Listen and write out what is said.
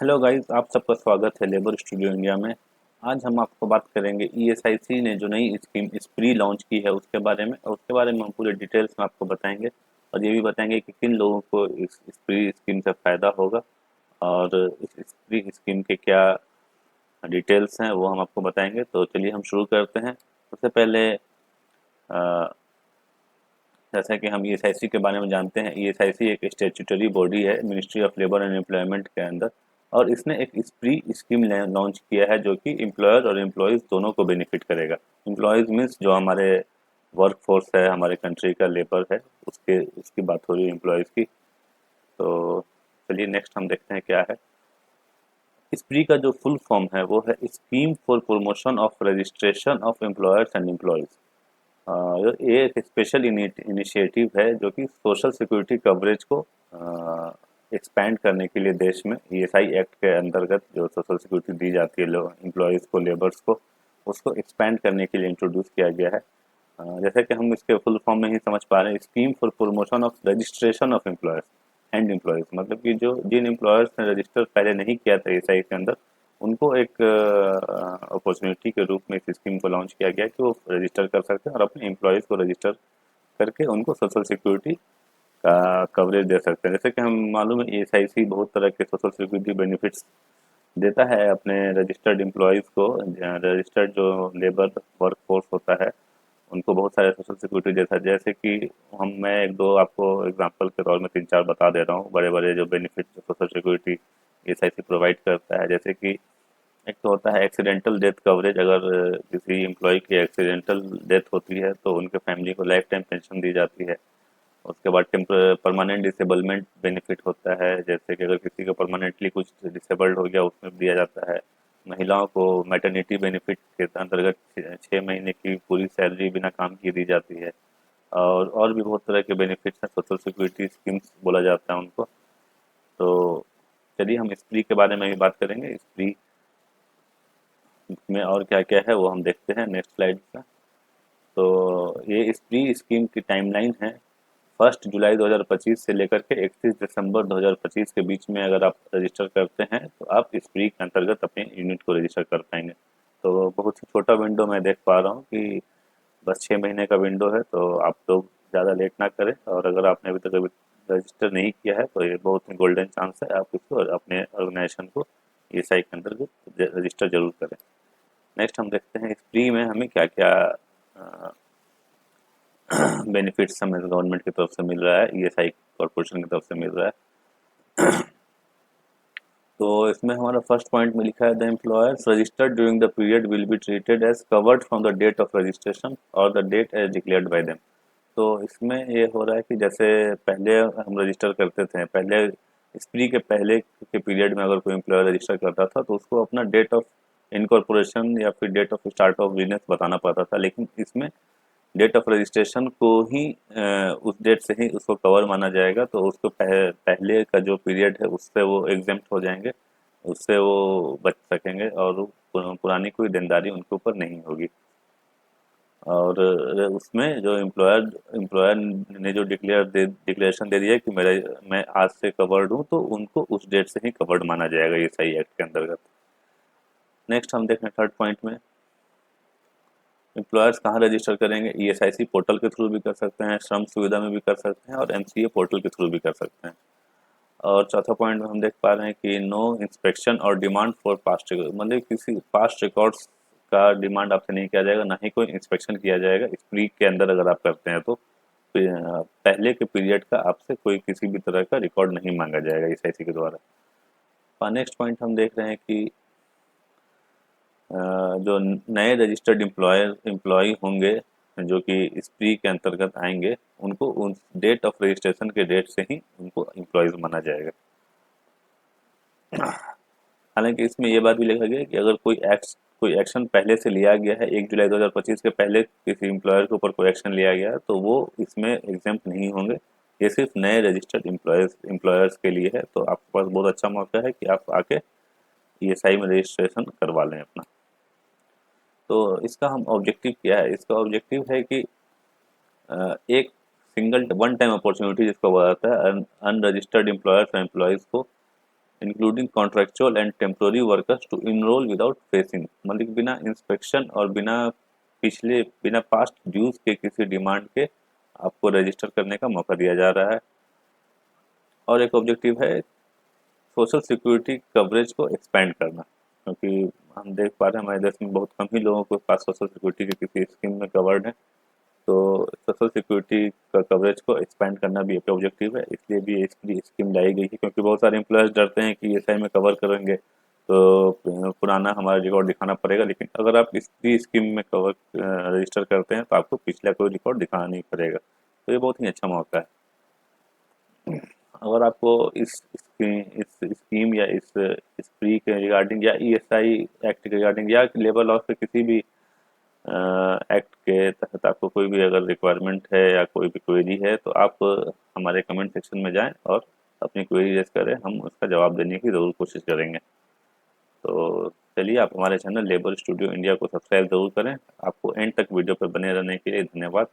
Hello guys, आप सबका स्वागत है लेबर स्टूडियो इंडिया में। आज हम आपको बात करेंगे ईएसआईसी ने जो नई स्कीम स्प्री लॉन्च की है उसके बारे में, और उसके बारे में हम पूरे डिटेल्स में आपको बताएंगे। और ये भी बताएंगे कि किन लोगों को इस स्प्री स्कीम से फ़ायदा होगा, और इस स्प्री स्कीम के क्या डिटेल्स हैं वो हम आपको बताएंगे। तो चलिए हम शुरू करते हैं। सबसे पहले जैसा कि हम ईएसआईसी के बारे में जानते हैं, ईएसआईसी एक स्टैट्यूटरी बॉडी है ministry of labour and employment के अंदर। और इसने एक स्प्री स्कीम लॉन्च किया है जो कि एम्प्लॉयर और एम्प्लॉयज़ दोनों को बेनिफिट करेगा। एम्प्लॉयज़ मीन्स जो हमारे वर्क फोर्स है, हमारे कंट्री का लेबर है, उसके उसकी बात हो रही है एम्प्लॉयज़ की। तो चलिए नेक्स्ट हम देखते हैं क्या है। स्प्री का जो फुल फॉर्म है वो है scheme for promotion of registration of employers and employees. ये एक स्पेशल इनिशिएटिव है जो कि सोशल सिक्योरिटी कवरेज को एक्सपैंड करने के लिए देश में ईएसआई एक्ट के अंतर्गत जो सोशल सिक्योरिटी दी जाती है एम्प्लॉयज़ को, लेबर्स को, उसको एक्सपैंड करने के लिए इंट्रोड्यूस किया गया है। जैसे कि हम इसके फुल फॉर्म में ही समझ पा रहे हैं, scheme for promotion of registration of employers and employees, मतलब कि जो जिन एम्प्लॉयर्स ने रजिस्टर पहले नहीं किया था ईएसआई के अंदर, उनको एक अपॉर्चुनिटी के रूप में इस स्कीम को लॉन्च किया गया कि वो रजिस्टर कर सकते हैं और अपने एम्प्लॉयज़ को रजिस्टर करके उनको सोशल सिक्योरिटी का कवरेज दे सकते हैं। जैसे कि हम मालूम है ईएसआईसी बहुत तरह के सोशल सिक्योरिटी बेनिफिट्स देता है अपने रजिस्टर्ड एम्प्लॉयज़ को। रजिस्टर्ड जो लेबर वर्क फोर्स होता है उनको बहुत सारे सोशल सिक्योरिटी देता है। जैसे कि मैं एक दो आपको एग्जांपल के तौर में तीन चार बता दे रहा हूँ, बड़े बड़े जो benefit social security ESIC provide करता है। जैसे कि एक तो होता है एक्सीडेंटल डेथ कवरेज। अगर किसी एम्प्लॉय की एक्सीडेंटल डेथ होती है तो उनके फैमिली को लाइफ टाइम पेंशन दी जाती है। उसके बाद परमानेंट डिसेबलमेंट बेनिफिट होता है, जैसे कि अगर किसी का परमानेंटली कुछ डिसेबल्ड हो गया उसमें दिया जाता है। महिलाओं को मैटरनिटी बेनिफिट के अंतर्गत 6 महीने की पूरी सैलरी बिना काम किए दी जाती है। और भी बहुत तरह के बेनिफिट्स हैं, सोशल सिक्योरिटी स्कीम्स बोला जाता है उनको। तो चलिए हम स्प्री के बारे में भी बात करेंगे। स्प्री में और क्या क्या है वो हम देखते हैं नेक्स्ट स्लाइड में। तो ये स्प्री स्कीम की टाइमलाइन है 1 जुलाई 2025 से लेकर के 31 दिसंबर 2025 के बीच में। अगर आप रजिस्टर करते हैं तो आप स्प्री के अंतर्गत अपने यूनिट को रजिस्टर कर पाएंगे। तो बहुत ही छोटा विंडो मैं देख पा रहा हूँ कि बस 6 महीने का विंडो है, तो आप लोग ज़्यादा लेट ना करें। और अगर आपने अभी तक अभी रजिस्टर नहीं किया है तो ये बहुत ही गोल्डन चांस है, आप इसको अपने ऑर्गेनाइजेशन को ईएसआई के अंतर्गत रजिस्टर जरूर करें। नेक्स्ट हम देखते हैं स्प्री में हमें क्या क्या बेनिफिट्स हमें गवर्नमेंट की तरफ से मिल रहा है, ईएसआई कॉरपोरेशन की तरफ से मिल रहा है। तो इसमें हमारा फर्स्ट पॉइंट में लिखा है the employers registered during the period will be treated as covered from the date of registration और the date as declared by them. तो इसमें ये हो रहा है कि जैसे पहले हम रजिस्टर करते थे, पहले स्प्री के पहले के पीरियड में अगर कोई एम्प्लॉयर रजिस्टर करता था तो उसको अपना डेट ऑफ इनकॉर्पोरेशन या फिर date of start of business बताना पड़ता था। लेकिन इसमें डेट ऑफ रजिस्ट्रेशन को ही उस डेट से ही उसको कवर माना जाएगा, तो उसको पहले का जो पीरियड है उससे वो एग्जेम्प्ट हो जाएंगे, उससे वो बच सकेंगे और पुरानी कोई देनदारी उनके ऊपर नहीं होगी। और उसमें जो एम्प्लॉयर ने जो डिक्लेरेशन दे दिया कि मैं आज से कवर्ड हूँ, तो उनको उस डेट से ही कवर्ड माना जाएगा ये सही एक्ट के अंतर्गत। नेक्स्ट हम देखें थर्ड पॉइंट में, एम्प्लॉयर्स कहाँ रजिस्टर करेंगे। ईएसआईसी पोर्टल के थ्रू भी कर सकते हैं, श्रम सुविधा में भी कर सकते हैं, और एमसीए पोर्टल के थ्रू भी कर सकते हैं। और चौथा पॉइंट में हम देख पा रहे हैं कि नो इंस्पेक्शन और डिमांड फॉर पास्ट रिकॉर्ड, मतलब किसी पास्ट रिकॉर्ड्स का डिमांड आपसे नहीं किया जाएगा, ना ही कोई इंस्पेक्शन किया जाएगा स्प्री के अंदर अगर आप करते हैं तो। पहले के पीरियड का आपसे कोई किसी भी तरह का रिकॉर्ड नहीं मांगा जाएगा ईएसआईसी के द्वारा। और नेक्स्ट पॉइंट हम देख रहे हैं कि जो नए रजिस्टर्ड एम्प्लॉय होंगे जो कि स्प्री के अंतर्गत आएंगे, उनको उन डेट ऑफ रजिस्ट्रेशन के डेट से ही उनको एम्प्लॉयज़ माना जाएगा। हालांकि इसमें ये बात भी लिखा गया है कि अगर कोई एक्शन पहले से लिया गया है, 1 जुलाई 2025 के पहले किसी एम्प्लॉयर के ऊपर कोई एक्शन लिया गया है, तो वो इसमें एग्जेम्प्ट नहीं होंगे। ये सिर्फ नए रजिस्टर्ड एम्प्लॉयर्स के लिए है। तो आपके पास बहुत अच्छा मौका है कि आप आके ईएसआई में रजिस्ट्रेशन करवा लें अपना। तो इसका हम ऑब्जेक्टिव क्या है, इसका ऑब्जेक्टिव है कि एक सिंगल वन टाइम अपॉर्चुनिटी जिसको बोला जाता है, अनरजिस्टर्ड एम्प्लॉयर्स और एम्प्लॉयज़ को including contractual and temporary workers to enrol without facing, मतलब कि बिना इंस्पेक्शन और बिना पास्ट ड्यूज के किसी डिमांड के आपको रजिस्टर करने का मौका दिया जा रहा है। और एक ऑब्जेक्टिव है सोशल सिक्योरिटी कवरेज को एक्सपेंड करना, क्योंकि हम देख पा रहे हैं हमारे देश में बहुत कम ही लोगों के पास सोशल सिक्योरिटी के किसी स्कीम में कवर्ड है। तो सोशल सिक्योरिटी का कवरेज को एक्सपेंड करना भी एक ऑब्जेक्टिव है, इसलिए भी इसकी स्कीम लाई गई है, क्योंकि बहुत सारे एम्प्लॉयर्स डरते हैं कि ईएसआई में कवर करेंगे तो पुराना हमारा रिकॉर्ड दिखाना पड़ेगा, लेकिन अगर आप इस भी स्कीम में कवर रजिस्टर करते हैं तो आपको पिछला कोई रिकॉर्ड दिखाना नहीं पड़ेगा। तो ये बहुत ही अच्छा मौका है। अगर आपको इस स्कीम या इस स्प्री के रिगार्डिंग या ईएसआई एक्ट के रिगार्डिंग या लेबर लॉ के किसी भी एक्ट के तहत आपको कोई भी अगर रिक्वायरमेंट है या कोई भी क्वेरी है तो आप हमारे कमेंट सेक्शन में जाएं और अपनी क्वेरी रेज करें, हम उसका जवाब देने की ज़रूर कोशिश करेंगे। तो चलिए, आप हमारे चैनल लेबर स्टूडियो इंडिया को सब्सक्राइब ज़रूर करें। आपको एंड तक वीडियो पर बने रहने के लिए धन्यवाद।